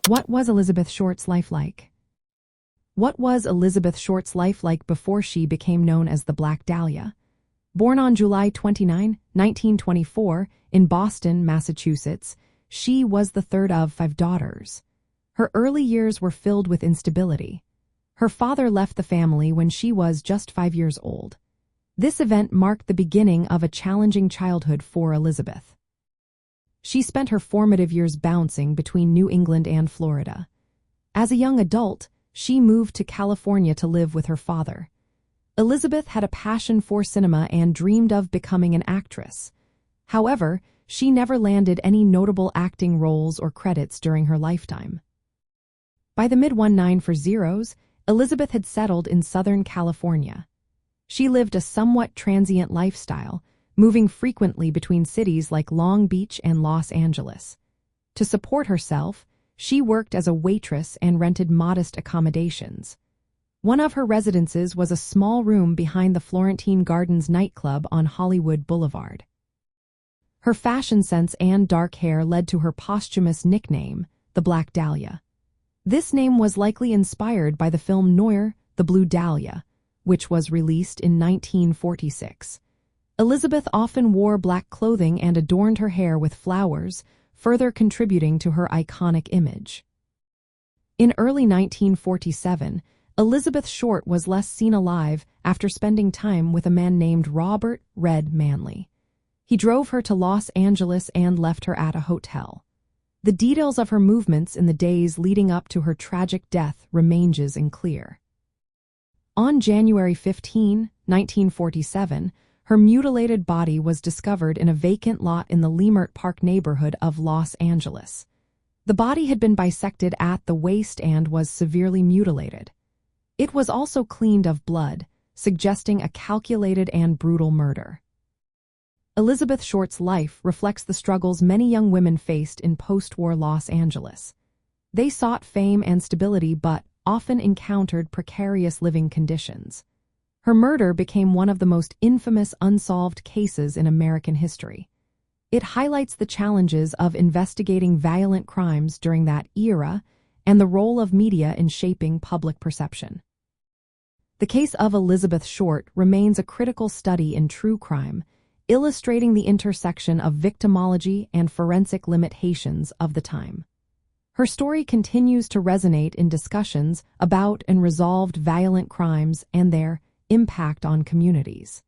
What was Elizabeth Short's life like? What was Elizabeth Short's life like before she became known as the Black Dahlia? Born on July 29, 1924, in Boston, Massachusetts, she was the third of 5 daughters. Her early years were filled with instability. Her father left the family when she was just 5 years old. This event marked the beginning of a challenging childhood for Elizabeth. She spent her formative years bouncing between New England and Florida. As a young adult, she moved to California to live with her father. Elizabeth had a passion for cinema and dreamed of becoming an actress. However, she never landed any notable acting roles or credits during her lifetime. By the mid-1940s, Elizabeth had settled in Southern California. She lived a somewhat transient lifestyle, moving frequently between cities like Long Beach and Los Angeles. To support herself, she worked as a waitress and rented modest accommodations. One of her residences was a small room behind the Florentine Gardens nightclub on Hollywood Boulevard. Her fashion sense and dark hair led to her posthumous nickname, the Black Dahlia. This name was likely inspired by the film noir The Blue Dahlia, which was released in 1946. Elizabeth often wore black clothing and adorned her hair with flowers, further contributing to her iconic image. In early 1947, Elizabeth Short was last seen alive after spending time with a man named Robert "Red" Manley. He drove her to Los Angeles and left her at a hotel. The details of her movements in the days leading up to her tragic death remains unclear. On January 15, 1947, her mutilated body was discovered in a vacant lot in the Leimert Park neighborhood of Los Angeles. The body had been bisected at the waist and was severely mutilated. It was also cleaned of blood, suggesting a calculated and brutal murder. Elizabeth Short's life reflects the struggles many young women faced in post-war Los Angeles. They sought fame and stability but often encountered precarious living conditions. Her murder became one of the most infamous unsolved cases in American history. It highlights the challenges of investigating violent crimes during that era and the role of media in shaping public perception. The case of Elizabeth Short remains a critical study in true crime, illustrating the intersection of victimology and forensic limitations of the time. Her story continues to resonate in discussions about and resolved violent crimes and their impact on communities.